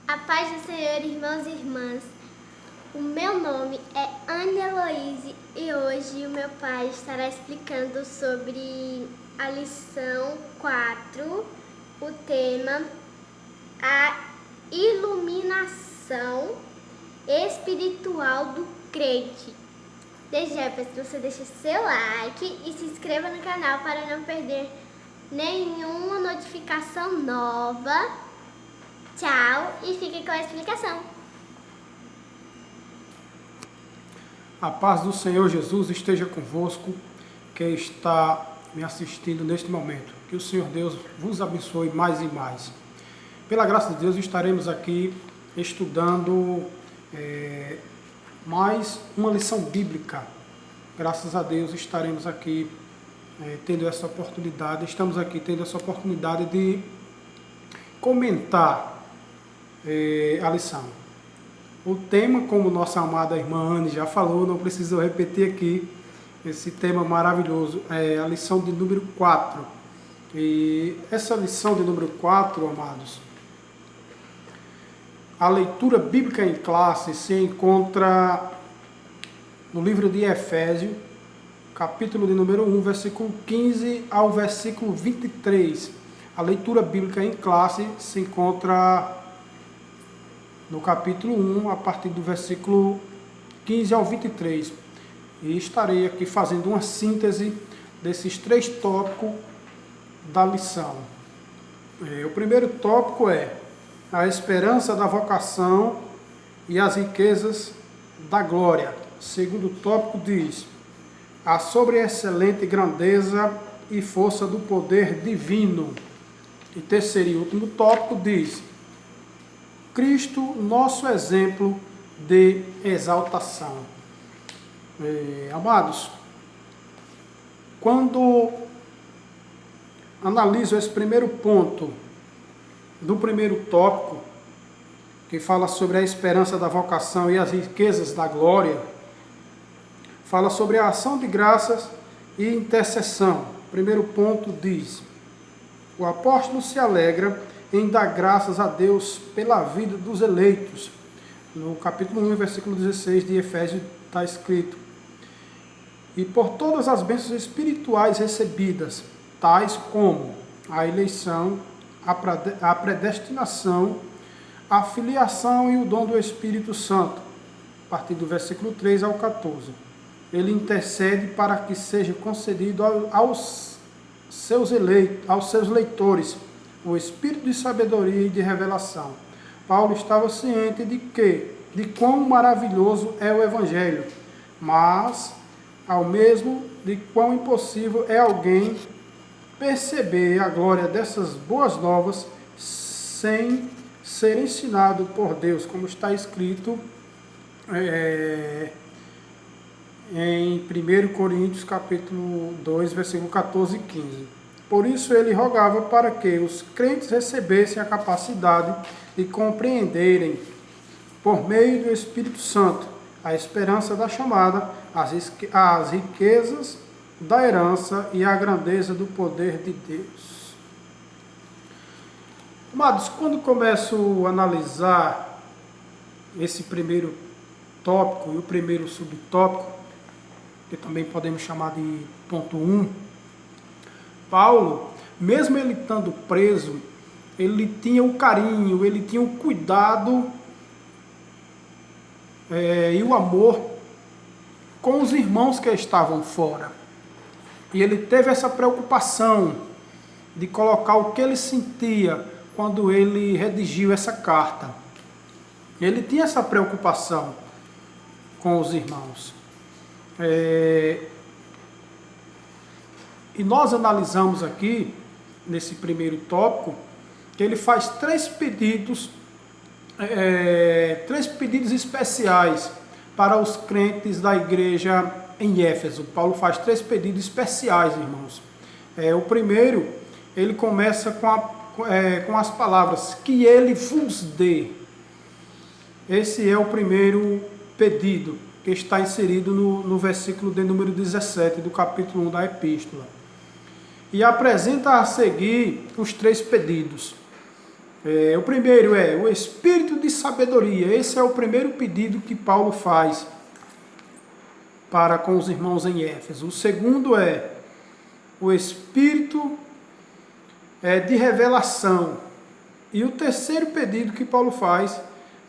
A paz do Senhor, irmãos e irmãs. O meu nome é Ana Heloise e hoje o meu pai estará explicando sobre a lição 4, o tema a iluminação espiritual do crente. Desde já peço que você deixe seu like e se inscreva no canal para não perder nenhuma notificação nova. Tchau e fique com a explicação. A paz do Senhor Jesus esteja convosco, que está me assistindo neste momento. Que o Senhor Deus vos abençoe mais e mais. Pela graça de Deus estaremos aqui estudando mais uma lição bíblica. Graças a Deus estaremos aqui tendo essa oportunidade, estamos aqui tendo essa oportunidade de comentar a lição. O tema, como nossa amada irmã Anne já falou, não preciso repetir aqui, esse tema maravilhoso, é a lição de número 4. E essa lição de número 4, amados, a leitura bíblica em classe se encontra no livro de Efésios, capítulo de número 1, versículo 15 ao versículo 23. A leitura bíblica em classe se encontra no capítulo 1, a partir do versículo 15 ao 23. E estarei aqui fazendo uma síntese desses 3 tópicos da lição. O primeiro tópico é a esperança da vocação e as riquezas da glória. O segundo tópico diz a sobreexcelente grandeza e força do poder divino. E terceiro e último tópico diz Cristo, nosso exemplo de exaltação. Amados, quando analiso esse primeiro ponto do primeiro tópico, que fala sobre a esperança da vocação e as riquezas da glória, fala sobre a ação de graças e intercessão. O primeiro ponto diz: o apóstolo se alegra em dar graças a Deus pela vida dos eleitos. No capítulo 1, versículo 16 de Efésios está escrito: e por todas as bênçãos espirituais recebidas, tais como a eleição, a predestinação, a filiação e o dom do Espírito Santo. A partir do versículo 3 ao 14. Ele intercede para que seja concedido aos seus leitores o espírito de sabedoria e de revelação. Paulo estava ciente de quão maravilhoso é o Evangelho, mas ao mesmo de quão impossível é alguém perceber a glória dessas boas novas sem ser ensinado por Deus, como está escrito em 1 Coríntios capítulo 2, versículo 14 e 15. Por isso ele rogava para que os crentes recebessem a capacidade de compreenderem, por meio do Espírito Santo, a esperança da chamada, as riquezas da herança e a grandeza do poder de Deus. Amados, quando começo a analisar esse primeiro tópico e o primeiro subtópico, que também podemos chamar de ponto 1, Paulo, mesmo ele estando preso, ele tinha o carinho, ele tinha o cuidado e o amor com os irmãos que estavam fora. E ele teve essa preocupação de colocar o que ele sentia quando ele redigiu essa carta. Ele tinha essa preocupação com os irmãos. E nós analisamos aqui, nesse primeiro tópico, que ele faz 3 pedidos especiais para os crentes da igreja em Éfeso. Paulo faz 3 pedidos especiais, irmãos. O primeiro, ele começa com as palavras, que ele vos dê. Esse é o primeiro pedido, que está inserido no versículo de número 17 do capítulo 1 da epístola. E apresenta a seguir os 3 pedidos. O primeiro é o espírito de sabedoria. Esse é o primeiro pedido que Paulo faz para com os irmãos em Éfeso. O segundo é o espírito de revelação. E o terceiro pedido que Paulo faz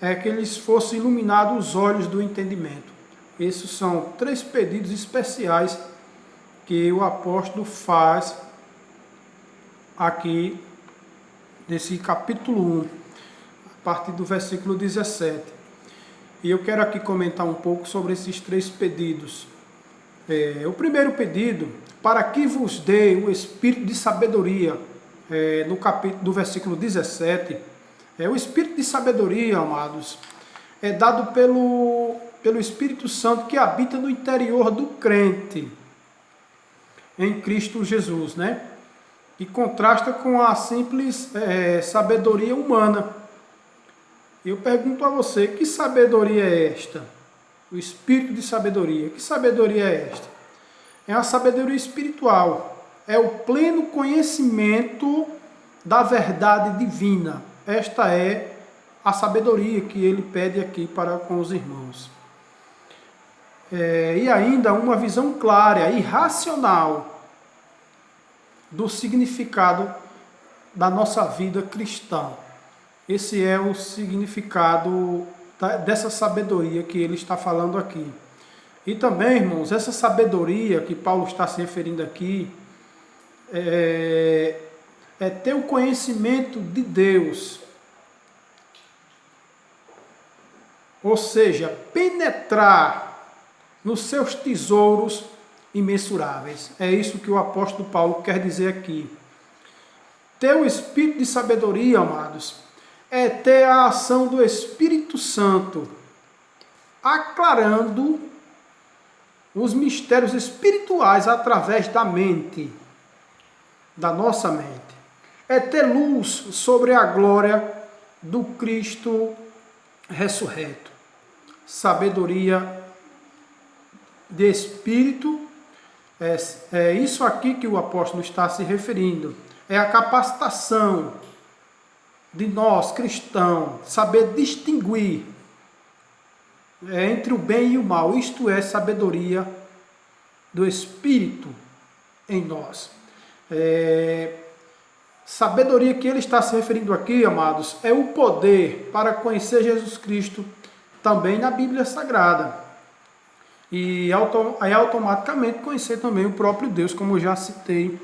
é que eles fossem iluminados os olhos do entendimento. Esses são 3 pedidos especiais que o apóstolo faz aqui nesse capítulo 1, a partir do versículo 17. E eu quero aqui comentar um pouco sobre esses 3 pedidos. O primeiro pedido, para que vos dê o espírito de sabedoria, no capítulo do versículo 17, o espírito de sabedoria, amados, é dado pelo Espírito Santo que habita no interior do crente em Cristo Jesus, né? E contrasta com a simples sabedoria humana. Eu pergunto a você, que sabedoria é esta? O espírito de sabedoria, que sabedoria é esta? É a sabedoria espiritual. É o pleno conhecimento da verdade divina. Esta é a sabedoria que ele pede aqui para com os irmãos. E ainda uma visão clara e racional do significado da nossa vida cristã. Esse é o significado dessa sabedoria que ele está falando aqui. E também, irmãos, essa sabedoria que Paulo está se referindo aqui é ter o conhecimento de Deus. Ou seja, penetrar nos seus tesouros imensuráveis. É isso que o apóstolo Paulo quer dizer aqui. Ter o espírito de sabedoria, amados, é ter a ação do Espírito Santo aclarando os mistérios espirituais através da mente, da nossa mente. É ter luz sobre a glória do Cristo ressurreto. Sabedoria de espírito, é isso aqui que o apóstolo está se referindo. É a capacitação de nós, cristãos, saber distinguir entre o bem e o mal. Isto é sabedoria do Espírito em nós. Sabedoria que ele está se referindo aqui, amados, é o poder para conhecer Jesus Cristo também na Bíblia Sagrada. E automaticamente conhecer também o próprio Deus, como eu já citei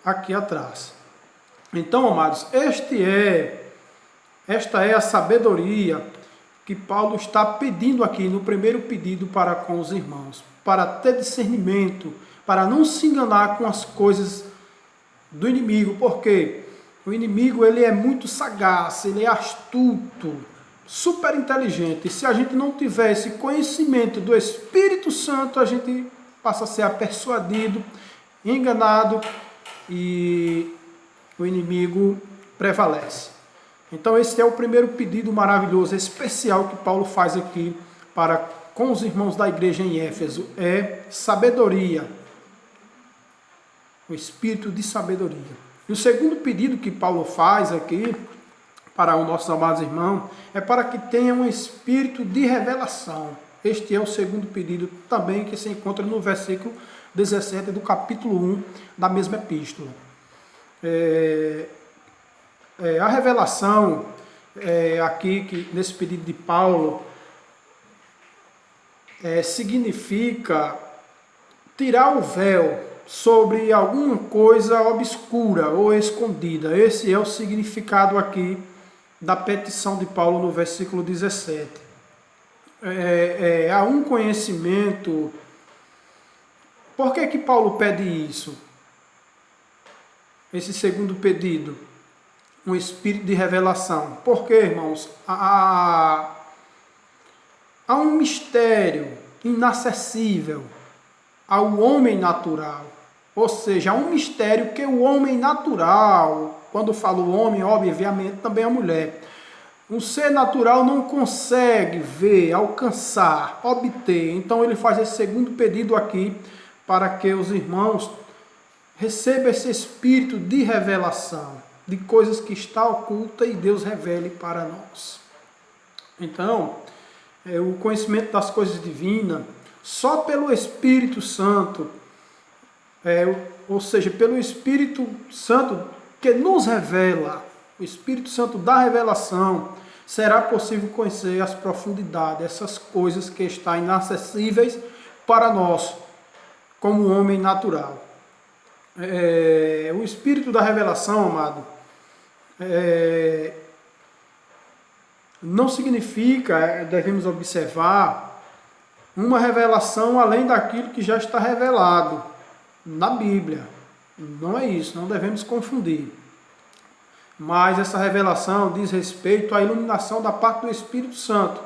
aqui atrás. Então, amados, esta é a sabedoria que Paulo está pedindo aqui no primeiro pedido para com os irmãos, para ter discernimento, para não se enganar com as coisas do inimigo, porque o inimigo ele é muito sagaz, ele é astuto, super inteligente. E se a gente não tiver esse conhecimento do Espírito Santo, a gente passa a ser persuadido, enganado e o inimigo prevalece. Então esse é o primeiro pedido maravilhoso, especial que Paulo faz aqui com os irmãos da igreja em Éfeso. É sabedoria, o espírito de sabedoria. E o segundo pedido que Paulo faz aqui para os nossos amados irmãos é para que tenha um espírito de revelação. Este é o segundo pedido também que se encontra no versículo 17 do capítulo 1 da mesma epístola. A revelação aqui, nesse pedido de Paulo, significa tirar o véu sobre alguma coisa obscura ou escondida. Esse é o significado aqui da petição de Paulo no versículo 17. Há um conhecimento. Por que Paulo pede isso? Esse segundo pedido, um espírito de revelação. Porque, irmãos, há um mistério inacessível ao homem natural. Ou seja, há um mistério que o homem natural, quando falo o homem, obviamente também a mulher, um ser natural não consegue ver, alcançar, obter. Então ele faz esse segundo pedido aqui para que os irmãos recebam esse espírito de revelação. de coisas que está oculta e Deus revele para nós. Então, o conhecimento das coisas divinas, só pelo Espírito Santo, ou seja, pelo Espírito Santo que nos revela, o Espírito Santo da revelação, será possível conhecer as profundidades, essas coisas que estão inacessíveis para nós, como homem natural. O Espírito da revelação, amado, não significa, devemos observar, uma revelação além daquilo que já está revelado na Bíblia. Não é isso, não devemos confundir. Mas essa revelação diz respeito à iluminação da parte do Espírito Santo.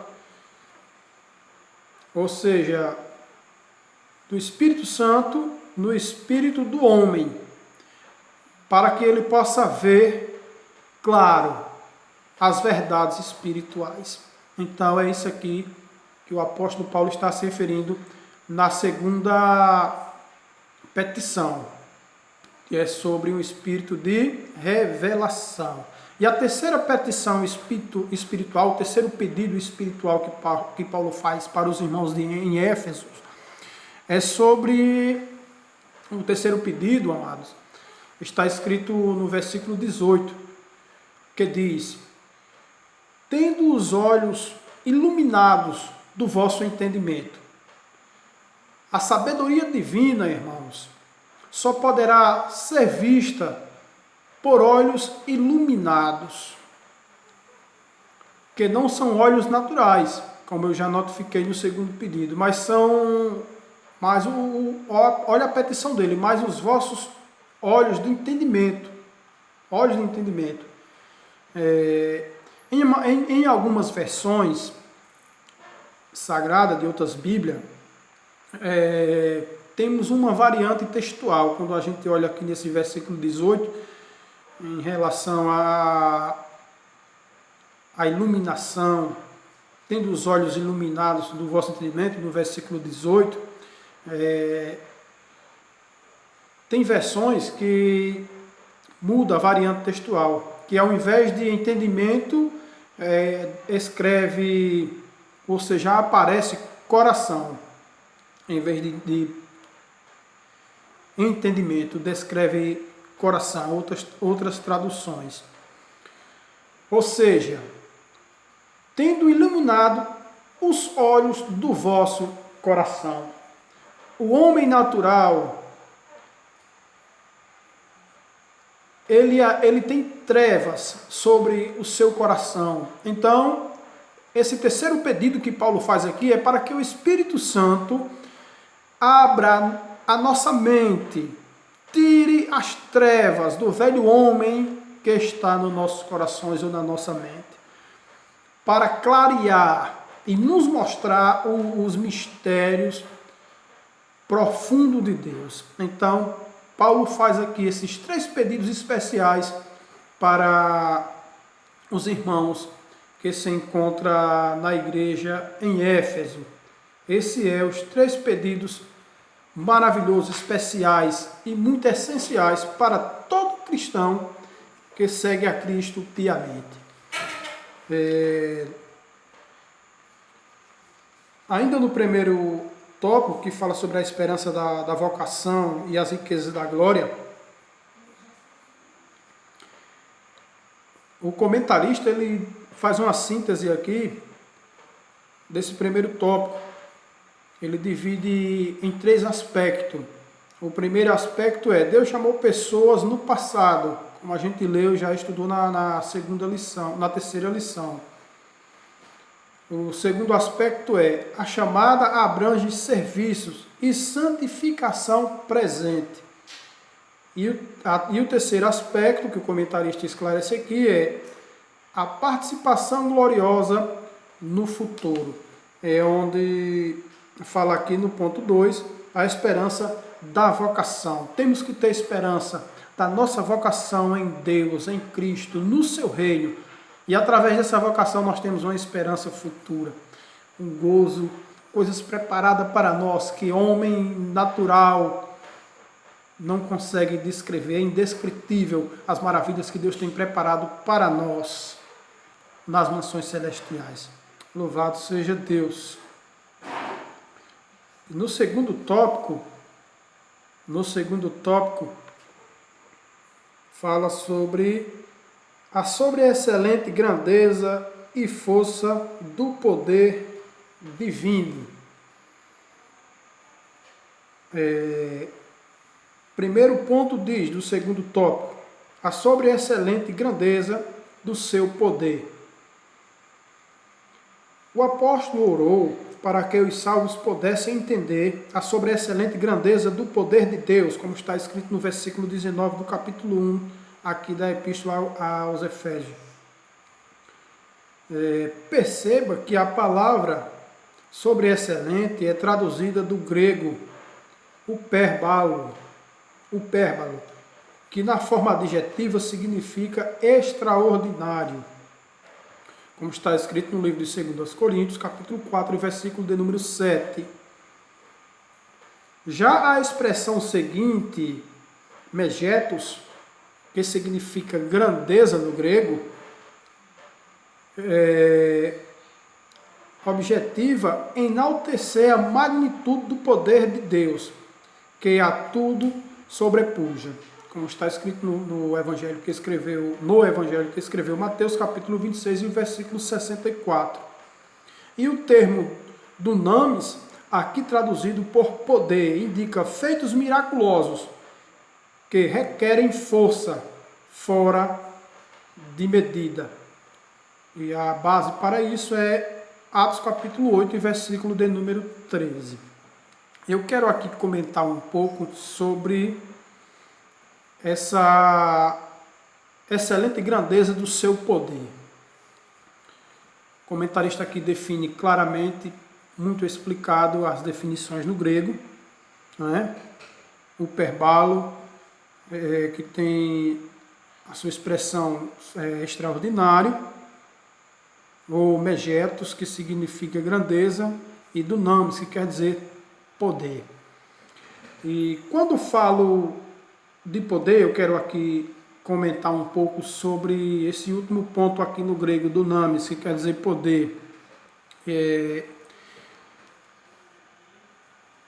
Ou seja, do Espírito Santo no espírito do homem, para que ele possa ver, claro, as verdades espirituais. Então é isso aqui que o apóstolo Paulo está se referindo na segunda petição, que é sobre um espírito de revelação. E a terceira petição espiritual, o terceiro pedido espiritual que Paulo faz para os irmãos em Éfeso, é sobre o terceiro pedido, amados. Está escrito no versículo 18, que diz: tendo os olhos iluminados do vosso entendimento. A sabedoria divina, irmãos, só poderá ser vista por olhos iluminados, que não são olhos naturais, como eu já notifiquei no segundo pedido, olha a petição dele, mas os vossos olhos do entendimento, em algumas versões sagradas de outras Bíblias, temos uma variante textual, quando a gente olha aqui nesse versículo 18, em relação à iluminação, tendo os olhos iluminados do vosso entendimento, no versículo 18, tem versões que muda a variante textual, que ao invés de entendimento, escreve, ou seja, aparece coração, em vez de entendimento, descreve coração, outras traduções. Ou seja, tendo iluminado os olhos do vosso coração. O homem natural, ele tem trevas sobre o seu coração. Então, esse terceiro pedido que Paulo faz aqui é para que o Espírito Santo abra a nossa mente, tire as trevas do velho homem que está nos nossos corações ou na nossa mente, para clarear e nos mostrar os mistérios profundos de Deus. Então, Paulo faz aqui esses 3 pedidos especiais para os irmãos que se encontram na igreja em Éfeso. Esses são os 3 pedidos maravilhosos, especiais e muito essenciais para todo cristão que segue a Cristo piamente. Ainda no primeiro tópico, que fala sobre a esperança da vocação e as riquezas da glória, o comentarista ele faz uma síntese aqui desse primeiro tópico. Ele divide em 3 aspectos. O primeiro aspecto é: Deus chamou pessoas no passado, como a gente leu, já estudou na segunda lição, na terceira lição. O segundo aspecto é: a chamada abrange serviços e santificação presente. E o terceiro aspecto que o comentarista esclarece aqui é a participação gloriosa no futuro. É onde fala aqui no ponto 2, a esperança da vocação. Temos que ter esperança da nossa vocação em Deus, em Cristo, no seu reino. E através dessa vocação nós temos uma esperança futura, um gozo, coisas preparadas para nós que homem natural não consegue descrever, é indescritível as maravilhas que Deus tem preparado para nós nas mansões celestiais. Louvado seja Deus. No segundo tópico, fala sobre a sobreexcelente grandeza e força do poder divino. Primeiro ponto diz, do segundo tópico, a sobreexcelente grandeza do seu poder. O apóstolo orou para que os salvos pudessem entender a sobreexcelente grandeza do poder de Deus, como está escrito no versículo 19 do capítulo 1, aqui da Epístola aos Efésios. Perceba que a palavra sobreexcelente é traduzida do grego upérbalo, que na forma adjetiva significa extraordinário, como está escrito no livro de 2 Coríntios, capítulo 4, versículo de número 7. Já a expressão seguinte, megetos, que significa grandeza no grego, objetiva enaltecer a magnitude do poder de Deus, que a tudo sobrepuja, como está escrito no Evangelho que escreveu Mateus, capítulo 26, e o versículo 64. E o termo dunamis, aqui traduzido por poder, indica feitos miraculosos que requerem força fora de medida. E a base para isso é Atos capítulo 8, versículo de número 13. Eu quero aqui comentar um pouco sobre essa excelente grandeza do seu poder. O comentarista aqui define claramente, muito explicado, as definições no grego, né? O perbalo, que tem a sua expressão extraordinário, ou megetos, que significa grandeza, e dunamis, que quer dizer poder. E quando falo de poder, eu quero aqui comentar um pouco sobre esse último ponto aqui no grego, dunamis, que quer dizer poder.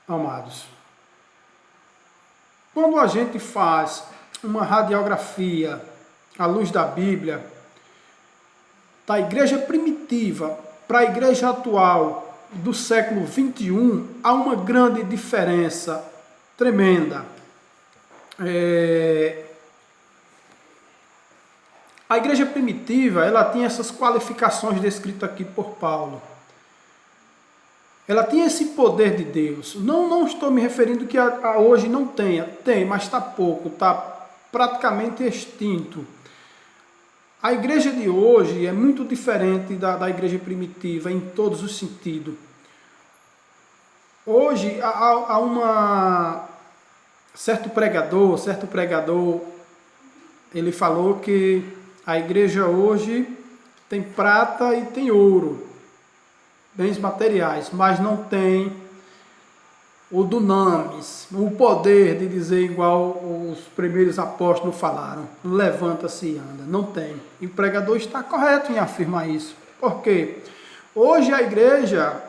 Amados, quando a gente faz uma radiografia à luz da Bíblia, da igreja primitiva para a igreja atual do século 21, há uma grande diferença tremenda. A igreja primitiva, ela tinha essas qualificações descritas aqui por Paulo. Ela tinha esse poder de Deus. Não estou me referindo que hoje não tenha. Tem, mas está pouco, está praticamente extinto. A igreja de hoje é muito diferente da igreja primitiva em todos os sentidos. Hoje há certo pregador, ele falou que a igreja hoje tem prata e tem ouro, bens materiais, mas não tem o dunamis, o poder de dizer igual os primeiros apóstolos falaram, levanta-se e anda, não tem. E o pregador está correto em afirmar isso. Por quê? Hoje a igreja,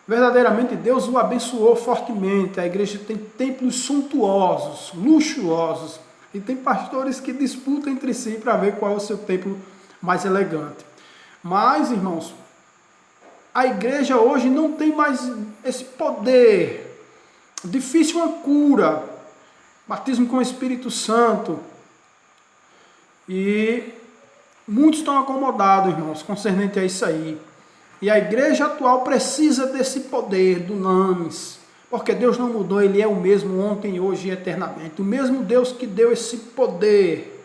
verdadeiramente Deus o abençoou fortemente, a igreja tem templos suntuosos, luxuosos, e tem pastores que disputam entre si para ver qual é o seu templo mais elegante. Mas, irmãos, a igreja hoje não tem mais esse poder. Difícil uma cura, batismo com o Espírito Santo. E muitos estão acomodados, irmãos, concernente a isso aí. E a igreja atual precisa desse poder, dunamis, porque Deus não mudou, Ele é o mesmo ontem, hoje e eternamente. O mesmo Deus que deu esse poder,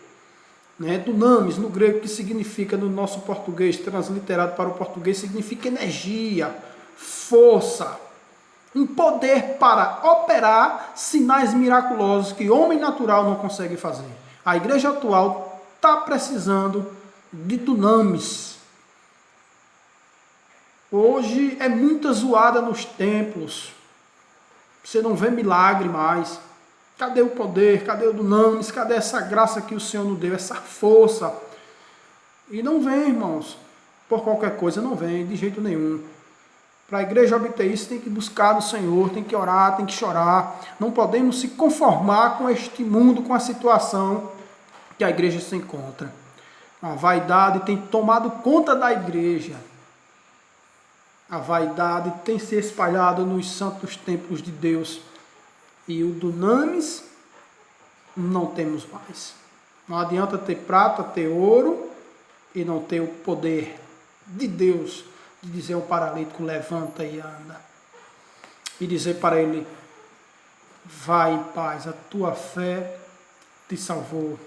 né, dunamis, no grego, que significa, no nosso português, transliterado para o português, significa energia, força, um poder para operar sinais miraculosos que homem natural não consegue fazer. A igreja atual está precisando de dunamis. Hoje é muita zoada nos templos. Você não vê milagre mais. Cadê o poder? Cadê o dunamis? Cadê essa graça que o Senhor nos deu? Essa força? E não vem, irmãos. Por qualquer coisa, não vem, de jeito nenhum. Para a igreja obter isso, tem que buscar no Senhor, tem que orar, tem que chorar. Não podemos se conformar com este mundo, com a situação que a igreja se encontra. A vaidade tem tomado conta da igreja. A vaidade tem se espalhado nos santos templos de Deus. E o dunamis não temos mais. Não adianta ter prata, ter ouro e não ter o poder de Deus de dizer ao paralítico, levanta e anda. E dizer para ele, vai em paz, a tua fé te salvou.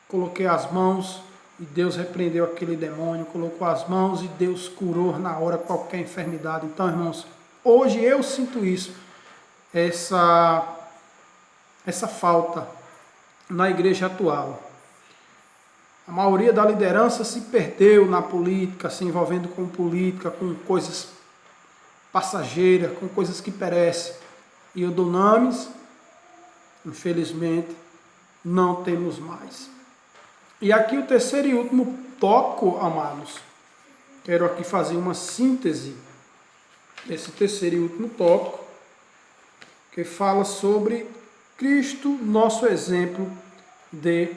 Coloquei as mãos e Deus repreendeu aquele demônio, colocou as mãos e Deus curou na hora qualquer enfermidade. Então, irmãos, hoje eu sinto isso, essa falta na igreja atual. A maioria da liderança se perdeu na política, se envolvendo com política, com coisas passageiras, com coisas que perecem. E o dunamis, infelizmente, não temos mais. E aqui o terceiro e último tópico, amados. Quero aqui fazer uma síntese desse terceiro e último tópico, que fala sobre Cristo, nosso exemplo de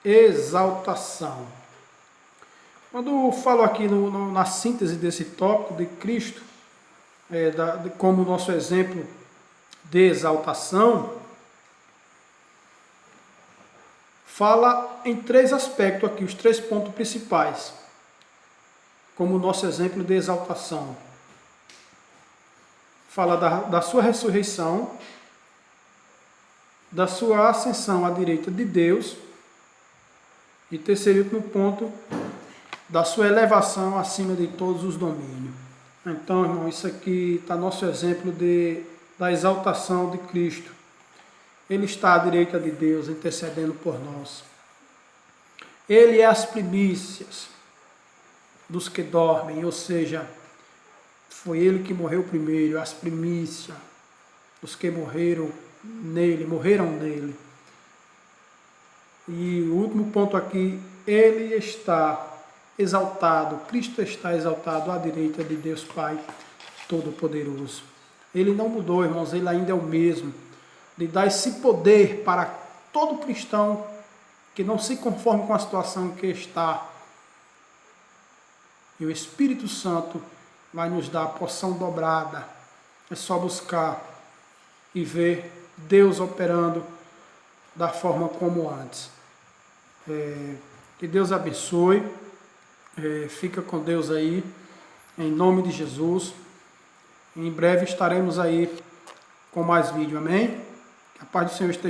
exaltação. Quando eu falo aqui na síntese desse tópico de Cristo, como nosso exemplo de exaltação, fala em três aspectos aqui, os 3 pontos principais, como nosso exemplo de exaltação. Fala da sua ressurreição, da sua ascensão à direita de Deus, e terceiro e último ponto, da sua elevação acima de todos os domínios. Então, irmão, isso aqui está nosso exemplo da exaltação de Cristo. Ele está à direita de Deus, intercedendo por nós. Ele é as primícias dos que dormem, ou seja, foi ele que morreu primeiro, as primícias dos que morreram nele. E o último ponto aqui, ele está exaltado, Cristo está exaltado à direita de Deus Pai Todo-Poderoso. Ele não mudou, irmãos, ele ainda é o mesmo, de dar esse poder para todo cristão que não se conforme com a situação em que está. E o Espírito Santo vai nos dar a porção dobrada. É só buscar e ver Deus operando da forma como antes. Que Deus abençoe. Fica com Deus aí, em nome de Jesus. Em breve estaremos aí com mais vídeo, amém? Que a paz do Senhor esteja